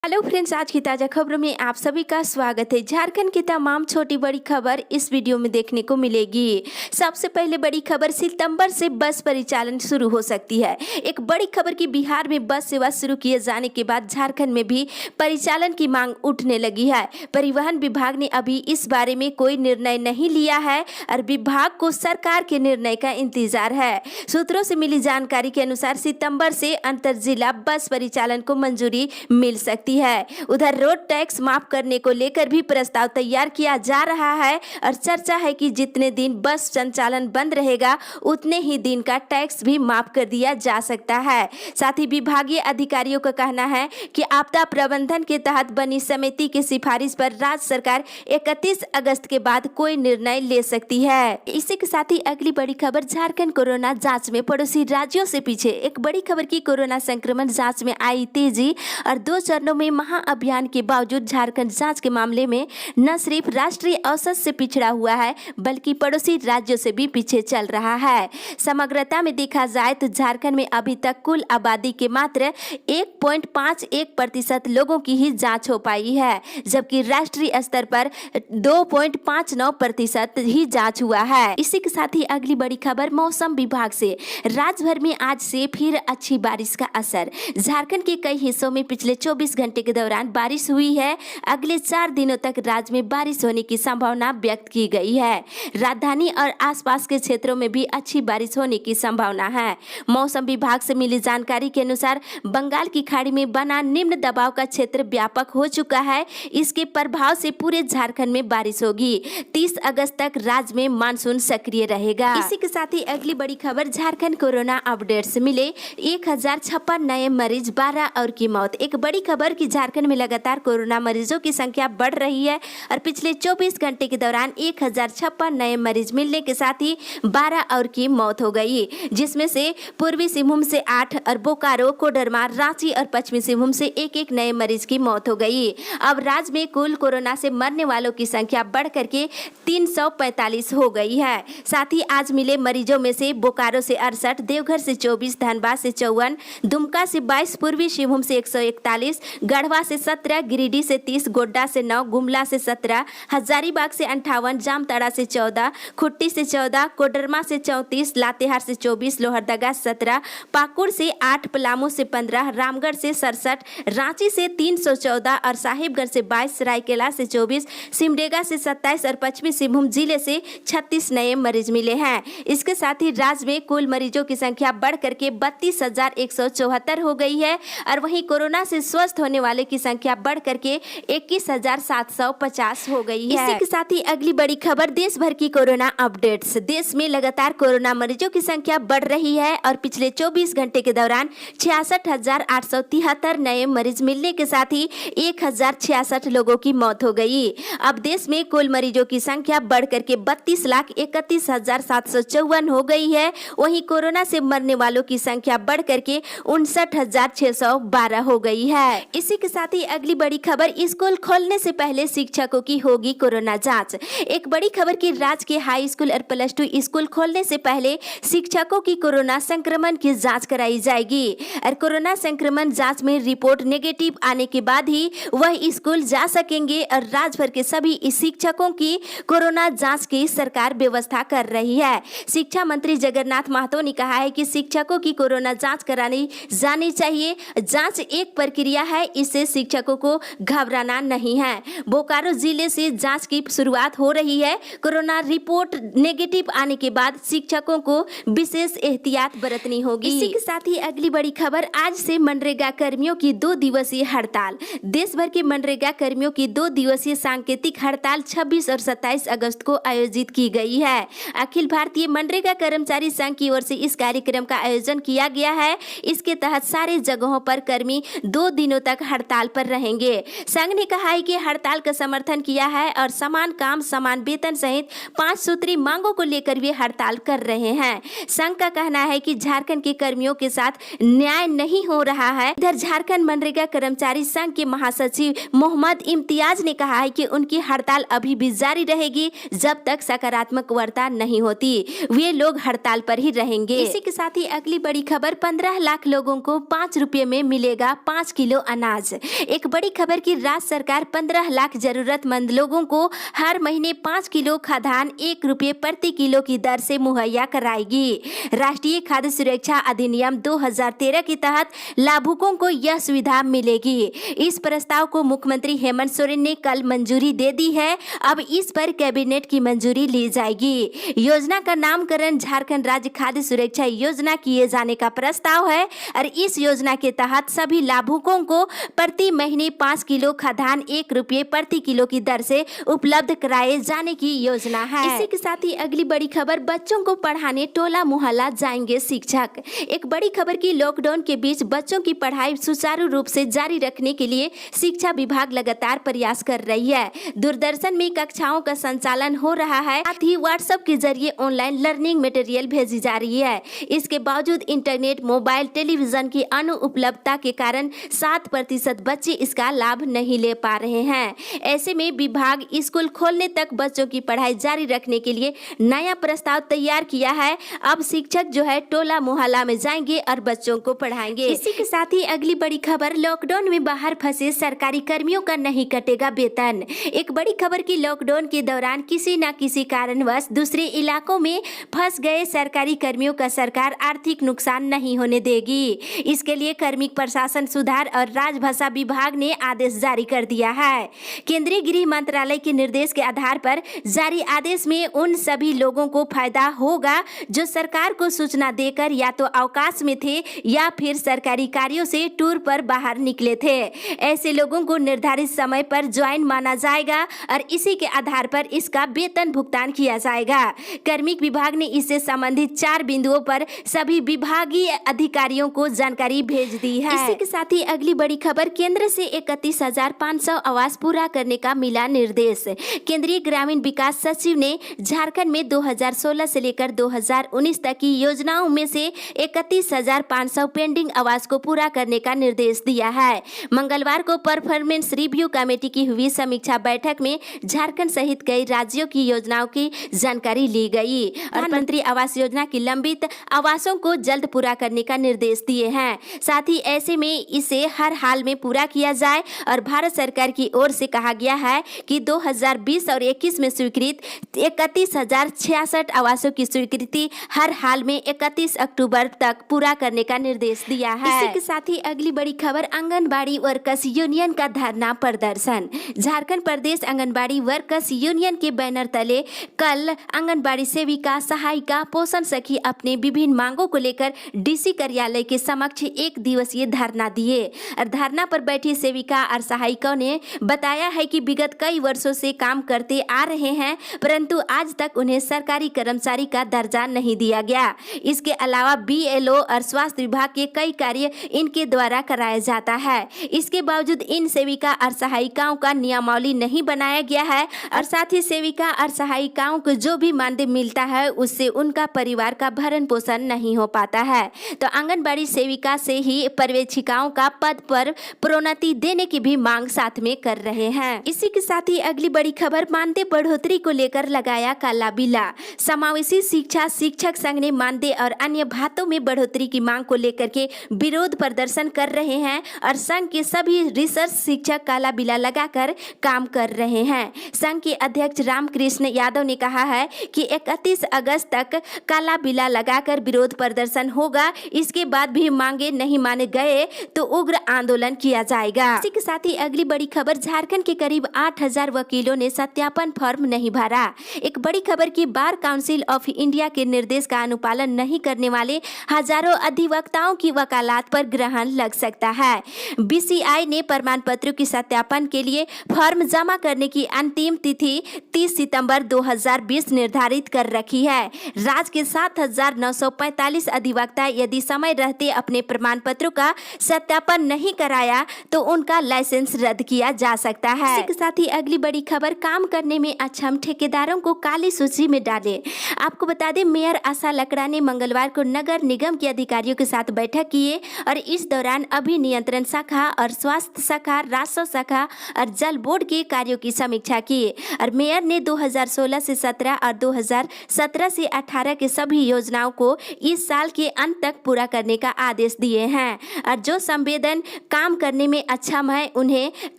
Hello friends, आज की ताज़ा खबरों में आप सभी का स्वागत है। झारखंड की तमाम छोटी बड़ी खबर इस वीडियो में देखने को मिलेगी। सबसे पहले बड़ी खबर, सितंबर से बस परिचालन शुरू हो सकती है। एक बड़ी खबर की बिहार में बस सेवा शुरू किए जाने के बाद झारखंड में भी परिचालन की मांग उठने लगी है। परिवहन विभाग ने अभी इस बारे में कोई निर्णय नहीं लिया है और विभाग को सरकार के निर्णय का इंतजार है। सूत्रों से मिली जानकारी के अनुसार सितंबर से अंतर जिला बस परिचालन को मंजूरी मिल सकती है। उधर रोड टैक्स माफ करने को लेकर भी प्रस्ताव तैयार किया जा रहा है और चर्चा है कि जितने दिन बस संचालन बंद रहेगा उतने ही दिन का टैक्स भी माफ कर दिया जा सकता है। साथ ही विभागीय अधिकारियों का कहना है कि आपदा प्रबंधन के तहत बनी समिति की सिफारिश पर राज्य सरकार 31 अगस्त के बाद कोई निर्णय ले सकती है। इसी के साथ ही अगली बड़ी खबर, झारखंड कोरोना जांच में पड़ोसी राज्यों से पीछे। एक बड़ी खबर की कोरोना संक्रमण जांच में आई तेजी और 2 चरणों में महाअभियान के बावजूद झारखंड जांच के मामले में न सिर्फ राष्ट्रीय औसत से पिछड़ा हुआ है बल्कि पड़ोसी राज्यों से भी पीछे चल रहा है। समग्रता में देखा जाए तो झारखंड में अभी तक कुल आबादी के मात्र 1.51% लोगों की ही जांच हो पाई है, जबकि राष्ट्रीय स्तर पर 2.59% ही जांच हुआ है। इसी के साथ ही अगली बड़ी खबर, मौसम विभाग से। राज्य भर में आज से फिर अच्छी बारिश का असर। झारखंड के कई हिस्सों में पिछले 24 घंटे के दौरान बारिश हुई है। अगले 4 दिनों तक राज्य में बारिश होने की संभावना व्यक्त की गई है। राजधानी और आसपास के क्षेत्रों में भी अच्छी बारिश होने की संभावना है। मौसम विभाग से मिली जानकारी के अनुसार बंगाल की खाड़ी में बना निम्न दबाव का क्षेत्र व्यापक हो चुका है। इसके प्रभाव से पूरे झारखंड में बारिश होगी। 30 अगस्त तक राज्य में मानसून सक्रिय रहेगा। इसी के साथ ही अगली बड़ी खबर, झारखंड कोरोना अपडेट्स मिले 1056 नए मरीज, 12 और की मौत। एक बड़ी खबर कि झारखंड में लगातार कोरोना मरीजों की संख्या बढ़ रही है और पिछले 24 घंटे के दौरान 1056 नए मरीज मिलने के साथ ही 12 और की मौत हो गई, जिसमें से पूर्वी सिंहभूम से 8 और बोकारो, कोडरमा, रांची और पश्चिमी सिंहभूम से 1-1 नए मरीज की मौत हो गई। अब राज्य में कुल कोरोना से मरने वालों की संख्या बढ़ करके 345 हो गई है। साथ ही आज मिले मरीजों में से बोकारो से 68, देवघर से 24, धनबाद से 54, दुमका से 22, पूर्वी सिंहभूम से 141, गढ़वा से 17, गिरिडीह से 30, गोड्डा से 9, गुमला से 17, हजारीबाग से 58, जामताड़ा से 14, खुट्टी से 14, कोडरमा से 34, लातेहार से 24, लोहरदगा 17, पाकुड़ से 8, पलामू से 15, रामगढ़ से 67, रांची से 314 और साहिबगंज से 22, सरायकेला से 24, सिमडेगा से 27 और पश्चिमी सिंहभूम जिले से 36 नए मरीज मिले हैं। इसके साथ ही राज्य में कुल मरीजों की संख्या बढ़ करके 32,174 हो गई है और वहीं कोरोना से स्वस्थ होने वाले की संख्या बढ़ करके 21,750 हो गई है। इसी के साथ ही अगली बड़ी खबर, देश भर की कोरोना अपडेट्स। देश में लगातार कोरोना मरीजों की संख्या बढ़ रही है और पिछले 24 घंटे के दौरान 66,873 नए मरीज मिलने के साथ ही 1,066 लोगों की मौत हो गई। अब देश में कुल मरीजों की संख्या बढ़ करके 32,31,754 हो गई है। वहीं कोरोना से मरने वालों की संख्या बढ़ करके 59,612 हो गई है। इसी के साथ ही अगली बड़ी खबर, स्कूल खोलने से पहले शिक्षकों की होगी कोरोना जांच। एक बड़ी खबर की राज्य के हाई स्कूल और +2 स्कूल खोलने से पहले शिक्षकों की कोरोना संक्रमण की जांच कराई जाएगी और कोरोना संक्रमण जांच में रिपोर्ट नेगेटिव आने के बाद ही वह स्कूल जा सकेंगे और राज्य भर के सभी शिक्षकों की कोरोना जांच की सरकार व्यवस्था कर रही है। शिक्षा मंत्री जगन्नाथ महतो ने कहा है कि शिक्षकों की कोरोना जांच करानी जानी चाहिए। जांच एक प्रक्रिया है, इससे शिक्षकों को घबराना नहीं है। बोकारो जिले से जांच की शुरुआत हो रही है। कोरोना रिपोर्ट नेगेटिव आने के बाद शिक्षकों को विशेष एहतियात बरतनी होगी। इसी के साथ ही अगली बड़ी खबर, आज से मनरेगा कर्मियों की 2 दिवसीय हड़ताल। देश भर के मनरेगा कर्मियों की 2 दिवसीय सांकेतिक हड़ताल 26 और 27 अगस्त को आयोजित की गई है। अखिल भारतीय मनरेगा कर्मचारी संघ की ओर से इस कार्यक्रम का आयोजन किया गया है। इसके तहत सारे जगहों पर कर्मी 2 दिनों तक हड़ताल पर रहेंगे। संघ ने कहा है कि हड़ताल का समर्थन किया है और समान काम, समान वेतन सहित 5 सूत्री मांगों को लेकर वे हड़ताल कर रहे हैं। संघ का कहना है कि झारखंड के कर्मियों के साथ न्याय नहीं हो रहा है। इधर झारखंड मनरेगा कर्मचारी संघ के महासचिव मोहम्मद इम्तियाज ने कहा है कि उनकी हड़ताल अभी भी जारी रहेगी जब तक सकारात्मक वार्ता नहीं होती। वे लोग हड़ताल पर ही रहेंगे। इसी के साथ ही अगली बड़ी खबर, 15 लाख लोगों को 5 रुपये में मिलेगा 5 किलो अनाज। अनाज। एक बड़ी खबर की राज्य सरकार 15 लाख जरूरतमंद लोगों को हर महीने 5 किलो खाद्यान्न 1 रुपये प्रति किलो की दर से मुहैया कराएगी। राष्ट्रीय खाद्य सुरक्षा अधिनियम 2013 के तहत लाभुकों को यह सुविधा मिलेगी। इस प्रस्ताव को मुख्यमंत्री हेमंत सोरेन ने कल मंजूरी दे दी है। अब इस पर कैबिनेट की मंजूरी ली जाएगी। योजना का नामकरण झारखंड राज्य खाद्य सुरक्षा योजना किए जाने का प्रस्ताव है और इस योजना के तहत सभी लाभुकों को प्रति महीने 5 किलो खाद्यान्न 1 रुपये प्रति किलो की दर से उपलब्ध कराए जाने की योजना है। इसी के साथ ही अगली बड़ी खबर, बच्चों को पढ़ाने टोला मोहल्ला जाएंगे शिक्षक। एक बड़ी खबर की लॉकडाउन के बीच बच्चों की पढ़ाई सुचारू रूप से जारी रखने के लिए शिक्षा विभाग लगातार प्रयास कर रही है। दूरदर्शन में कक्षाओं का संचालन हो रहा है, साथ ही व्हाट्सएप के जरिए ऑनलाइन लर्निंग मटेरियल भेजी जा रही है। इसके बावजूद इंटरनेट, मोबाइल, टेलीविजन की अनुपलब्धता के कारण 7% बच्चे इसका लाभ नहीं ले पा रहे हैं। ऐसे में विभाग स्कूल खोलने तक बच्चों की पढ़ाई जारी रखने के लिए नया प्रस्ताव तैयार किया है। अब शिक्षक जो है टोला मोहल्ला में जाएंगे और बच्चों को पढ़ाएंगे। इसी के साथ ही अगली बड़ी खबर, लॉकडाउन में बाहर फंसे सरकारी कर्मियों का नहीं कटेगा वेतन। एक बड़ी खबर की लॉकडाउन के दौरान किसी न किसी कारणवश दूसरे इलाकों में फंस गए सरकारी कर्मियों का सरकार आर्थिक नुकसान नहीं होने देगी। इसके लिए कार्मिक प्रशासन सुधार और राजभाषा विभाग ने आदेश जारी कर दिया है। केंद्रीय गृह मंत्रालय के निर्देश के आधार पर जारी आदेश में उन सभी लोगों को फायदा होगा जो सरकार को सूचना देकर या तो अवकाश में थे या फिर सरकारी कार्यों से टूर पर बाहर निकले थे। ऐसे लोगों को निर्धारित समय पर ज्वाइन माना जाएगा और इसी के आधार पर इसका वेतन भुगतान किया जाएगा। कार्मिक विभाग ने इससे संबंधित 4 बिंदुओं पर सभी विभागीय अधिकारियों को जानकारी भेज दी है। इसी के साथ ही अगली बड़ी खबर, केंद्र से 31,500 आवास पूरा करने का मिला निर्देश। केंद्रीय ग्रामीण विकास सचिव ने झारखंड में 2016 से लेकर 2019 तक की योजनाओं में से 31,500 पेंडिंग आवास को पूरा करने का निर्देश दिया है। मंगलवार को परफॉर्मेंस रिव्यू कमेटी की हुई समीक्षा बैठक में झारखंड सहित कई राज्यों की योजनाओं की जानकारी ली गई। प्रधानमंत्री आवास योजना की लंबित आवासों को जल्द पूरा करने का निर्देश दिए हैं। साथ ही ऐसे में इसे हर हाल में पूरा किया जाए और भारत सरकार की ओर से कहा गया है कि 2020 और 21 में स्वीकृत 31,066 आवासों की स्वीकृति हर हाल में 31 अक्टूबर तक पूरा करने का निर्देश दिया है। इसी के साथ ही अगली बड़ी खबर, आंगनबाड़ी वर्कर्स यूनियन का धरना प्रदर्शन। झारखंड प्रदेश आंगनबाड़ी वर्कर्स यूनियन के बैनर तले कल आंगनबाड़ी सेविका, सहायिका, पोषण सखी अपने विभिन्न मांगों को लेकर डीसी कार्यालय के समक्ष 1 दिवसीय धरना दिए और धरना पर बैठी सेविका और सहायिकाओं ने बताया है कि विगत कई वर्षों से काम करते आ रहे हैं, परंतु आज तक उन्हें सरकारी कर्मचारी का दर्जा नहीं दिया गया। इसके अलावा बीएलओ और स्वास्थ्य विभाग के कई कार्य इनके द्वारा कराया जाता है। इसके बावजूद इन सेविका और सहायिकाओं का नियमावली नहीं बनाया गया है और साथ ही सेविका और सहायिकाओं को जो भी मानदेय मिलता है उससे उनका परिवार का भरण पोषण नहीं हो पाता है। तो आंगनबाड़ी सेविका से ही पर्यवेक्षिकाओं का पद पर प्रोन्नति देने की भी मांग साथ में कर रहे हैं। इसी के साथ ही अगली बड़ी खबर, मानदेय बढ़ोतरी को लेकर लगाया काला बिल्ला। समावेशी शिक्षा शिक्षक संघ ने मानदेय और अन्य भातों में बढ़ोतरी की मांग को लेकर के विरोध प्रदर्शन कर रहे हैं और संघ के सभी रिसर्च शिक्षक काला बिल्ला लगाकर काम कर रहे हैं। संघ के अध्यक्ष रामकृष्ण यादव ने कहा है कि 31 अगस्त तक काला बिल्ला लगाकर विरोध प्रदर्शन होगा। इसके बाद भी मांगे नहीं माने गए तो उग्र आंदोलन किया जाएगा। इसी के साथ ही अगली बड़ी खबर, झारखंड के करीब 8,000 वकीलों ने सत्यापन फॉर्म नहीं भरा। एक बड़ी खबर की बार काउंसिल ऑफ इंडिया के निर्देश का अनुपालन नहीं करने वाले हजारों अधिवक्ताओं की वकालत पर ग्रहण लग सकता है। बीसीआई ने प्रमाण पत्रों की सत्यापन के लिए फॉर्म जमा करने की अंतिम तिथि 30 सितंबर 2020 निर्धारित कर रखी है। राज्य के 7,945 अधिवक्ता यदि समय रहते अपने प्रमाण पत्रों का सत्यापन नहीं कराया तो उनका लाइसेंस रद्द किया जा सकता है। इसी के साथ ही अगली बड़ी खबर, काम करने में अक्षम ठेकेदारों को काली सूची में डाले। आपको बता दें, मेयर आशा लकड़ा ने मंगलवार को नगर निगम के अधिकारियों के साथ बैठक किए और इस दौरान अभिनियंत्रण शाखा और स्वास्थ्य शाखा, राजस्व शाखा और जल बोर्ड के कार्यों की समीक्षा की और मेयर ने 2016 से 17 और 2017 से 18 के सभी योजनाओं को इस साल के अंत तक पूरा करने का आदेश दिए हैं और जो संवेदन काम करने में अक्षम है उन्हें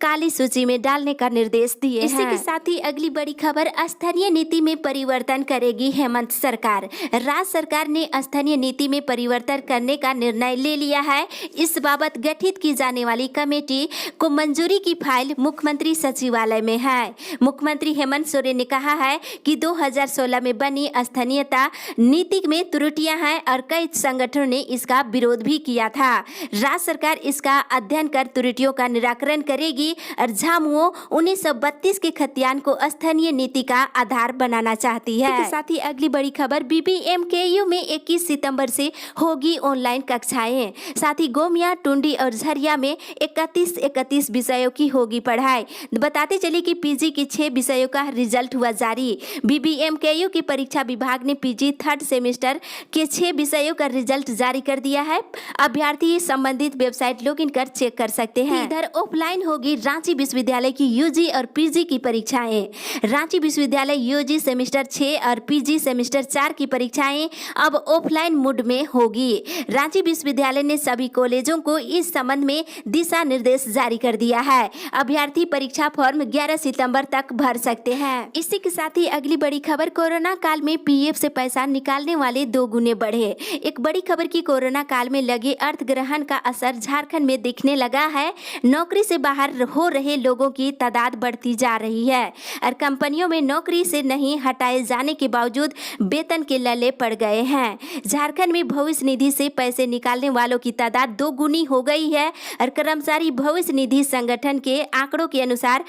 काली सूची में डालने का निर्देश दिए हैं। इसी के साथ ही अगली बड़ी खबर, स्थानीय नीति में परिवर्तन करेगी हेमंत सरकार। राज्य सरकार ने स्थानीय नीति में परिवर्तन करने का निर्णय ले लिया है। इस बाबत गठित की जाने वाली कमेटी को मंजूरी की फाइल मुख्यमंत्री सचिवालय में है। मुख्यमंत्री हेमंत सोरेन ने कहा है कि 2016 में बनी स्थानीयता नीति में त्रुटियां हैं और कई संगठनों ने इसका विरोध भी किया था। राज्य सरकार इसका अध्ययन कर त्रुटियों का निराकरण करेगी और झामुमो 1932 के खतियान को स्थानीय नीति का आधार बनाना चाहती है। इसके साथ ही अगली बड़ी खबर, BBMKU में 21 सितंबर से होगी ऑनलाइन कक्षाएं। साथ ही गोमिया, टुंडी और झरिया में 31 विषयों की होगी पढ़ाई। बताते चले कि पीजी के 6 विषयों का रिजल्ट हुआ जारी। BBMKU की परीक्षा विभाग ने पीजी 3rd सेमेस्टर के 6 विषयों का रिजल्ट जारी कर दिया है। अभ्यर्थी संबंधित वेबसाइट लॉगिन कर चेक कर सकते हैं। इधर ऑफलाइन होगी रांची विश्वविद्यालय की यूजी और पीजी की परीक्षाएं। रांची विश्वविद्यालय यूजी सेमेस्टर 6 और पीजी सेमेस्टर 4 की परीक्षाएं अब ऑफलाइन मोड में होगी। रांची विश्वविद्यालय ने सभी कॉलेजों को इस संबंध में दिशा निर्देश जारी कर दिया है। अभ्यर्थी परीक्षा फॉर्म 11 सितंबर तक भर सकते हैं। इसी के साथ ही अगली बड़ी खबर, कोरोना काल में पीएफ से पैसा निकालने वाले 2 गुने बढ़े। एक बड़ी खबर की कोरोना काल में लगे अर्थ ग्रहण का असर झारखंड में दिखने लगा है। नौकरी से बाहर हो रहे लोगों की तादाद बढ़ती जा रही है और कंपनियों में नौकरी से नहीं हटाए जाने के बावजूद वेतन के लले पड़ गए हैं। झारखंड में भविष्य निधि से पैसे निकालने वालों की तादाद 2 गुनी हो गई है और कर्मचारी भविष्य निधि संगठन के आंकड़ों के अनुसार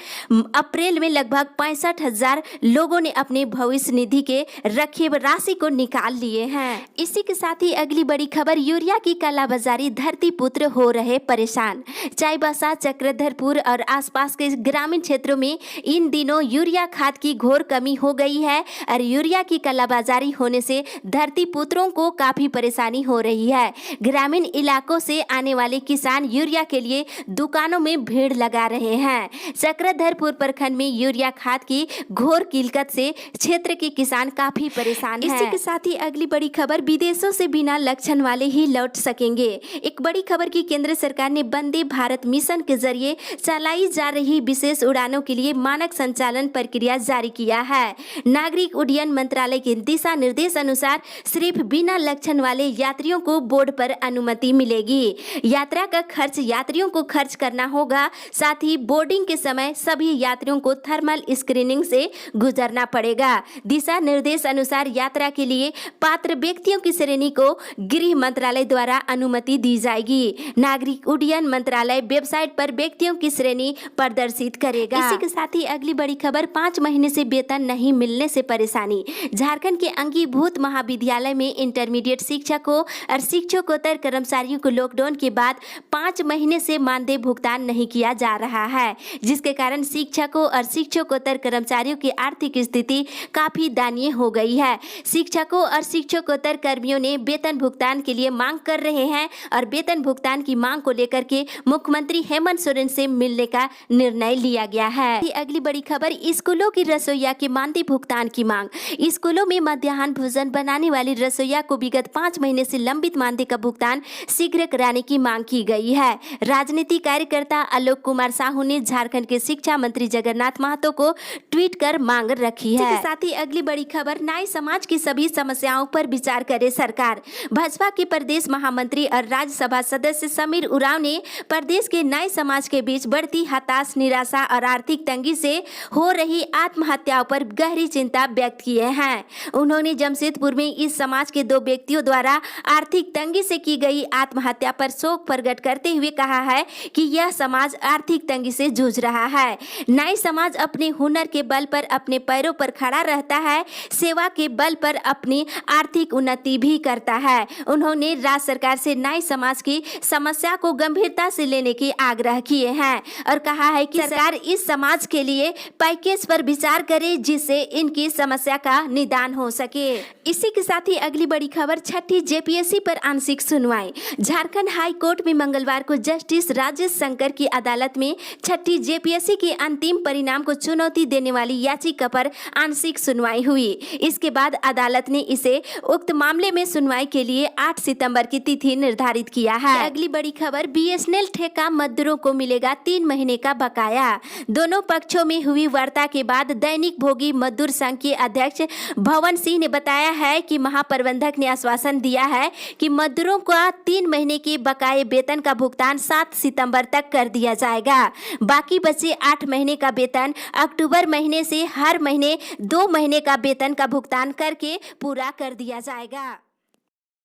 अप्रैल में लगभग 65,000 लोगों ने अपने भविष्य निधि के रखे राशि को निकाल लिए हैं। इसी के साथ ही अगली बड़ी खबर, यूरिया की कालाबाजारी, धरती पुत्र हो रहे परेशान। चाईबासा, चक्रधरपुर और आसपास के ग्रामीण क्षेत्रों में इन दिनों यूरिया खाद की घोर कमी हो गई है और यूरिया की कालाबाजारी होने से धरती पुत्रों को काफी परेशानी हो रही है। ग्रामीण इलाकों से आने वाले किसान यूरिया के लिए दुकानों में भीड़ लगा रहे हैं। चक्रधरपुर प्रखंड में यूरिया खाद की घोर किल्लत से क्षेत्र के किसान काफी परेशान हैं। इसी के साथ ही अगली बड़ी खबर, विदेशों से बिना लक्षण वाले ही लौट सकेंगे। एक बड़ी खबर की केंद्र सरकार ने वंदे भारत मिशन के जरिए चलाई जा रही विशेष उड़ानों के लिए मानक संचालन प्रक्रिया जारी किया है। नागरिक उड्डयन मंत्रालय के दिशा निर्देश अनुसार सिर्फ बिना लक्षण वाले यात्रियों को बोर्ड पर अनुमति मिलेगी। यात्रा का खर्च यात्रियों को खर्च करना होगा। साथ ही बोर्डिंग के समय सभी यात्रियों को थर्मल स्क्रीनिंग से गुजरना पड़ेगा। दिशा निर्देश अनुसार यात्रा के लिए पात्र व्यक्तियों की श्रेणी को गृह मंत्रालय द्वारा अनुमति दी जाएगी। नागरिक उड्डयन मंत्रालय वेबसाइट पर व्यक्तियों की श्रेणी प्रदर्शित करेगा। इसी के साथ ही अगली बड़ी खबर, 5 महीने से वेतन नहीं मिलने से परेशानी। झारखंड के अंगीभूत महाविद्यालय में इंटरमीडिएट शिक्षकों और शिक्षकोत्तर कर्मचारियों को लॉकडाउन के बाद 5 महीने से मानदेय भुगतान नहीं किया जा रहा है, जिसके कारण शिक्षकों और शिक्षकोत्तर कर्मचारियों की आर्थिक स्थिति काफी दयनीय हो गई है। शिक्षकों और शिक्षकोत्तर कर्मियों ने वेतन भुगतान के लिए मांग कर रहे हैं और वेतन भुगतान की मांग को लेकर के मुख्यमंत्री हेमंत सोरेन से मिलने का निर्णय लिया गया है। अगली बड़ी खबर, स्कूलों की रसोइया के मानदेय भुगतान की मांग। स्कूलों में मध्याह्न भोजन बनाने वाली रसोइया को विगत 5 महीने से लंबित मानदेय का भुगतान शीघ्र कराने की मांग की गई है। राजनीतिक कार्यकर्ता आलोक कुमार साहू ने झारखंड के शिक्षा मंत्री जगन्नाथ महतो को ट्वीट कर मांग रखी है। साथ ही अगली बड़ी खबर, नाई समाज की सभी समस्याओं पर विचार करे सरकार। भाजपा के प्रदेश महामंत्री और राज्यसभा सदस्य समीर उरांव ने प्रदेश के नाई समाज के बीच बढ़ती हताश, निराशा और आर्थिक तंगी से हो रही आत्महत्याओं पर गहरी चिंता व्यक्त किए हैं। उन्होंने जमशेदपुर में इस समाज के 2 व्यक्तियों द्वारा आर्थिक तंगी से की गई आत्महत्या पर शोक प्रकट करते हुए कहा है कि यह समाज आर्थिक तंगी से जूझ रहा है। नाई समाज अपने हुनर के बल पर अपने पैरों पर खड़ा रहता है, सेवा के बल पर अपनी आर्थिक उन्नति भी करता है। उन्होंने राज्य सरकार से नाई समाज की समस्या को गंभीरता से लेने की आग्रह किए हैं और कहा है कि सरकार इस समाज के लिए पैकेज पर विचार करे जिससे इनकी समस्या का निदान हो सके। इसी के साथ ही अगली बड़ी खबर, 6ठी जेपीएससी पर आंशिक सुनवाई। झारखंड हाई कोर्ट में मंगलवार को जस्टिस राजेश शंकर की अदालत में 6ठी जेपीएससी के अंतिम परिणाम को चुनौती देने वाली याचिका पर आंशिक सुनवाई हुई। इसके बाद अदालत ने इसे उक्त मामले में सुनवाई के लिए 8 सितंबर की तिथि निर्धारित किया है। अगली बड़ी खबर, बीएसएनएल ठेका मजदूरों को मिलेगा 3 महीने का बकाया। दोनों पक्षों में हुई वार्ता के बाद दैनिक भोगी मजदूर संघ के अध्यक्ष भवन सिंह ने बताया है कि महाप्रबंधक ने आश्वासन दिया है कि मजदूरों का 3 महीने के बकाये वेतन का भुगतान 7 सितंबर तक कर दिया जाएगा। बाकी बचे 8 महीने का वेतन अक्टूबर महीने से हर महीने 2 महीने का वेतन का भुगतान करके पूरा कर दिया जाएगा।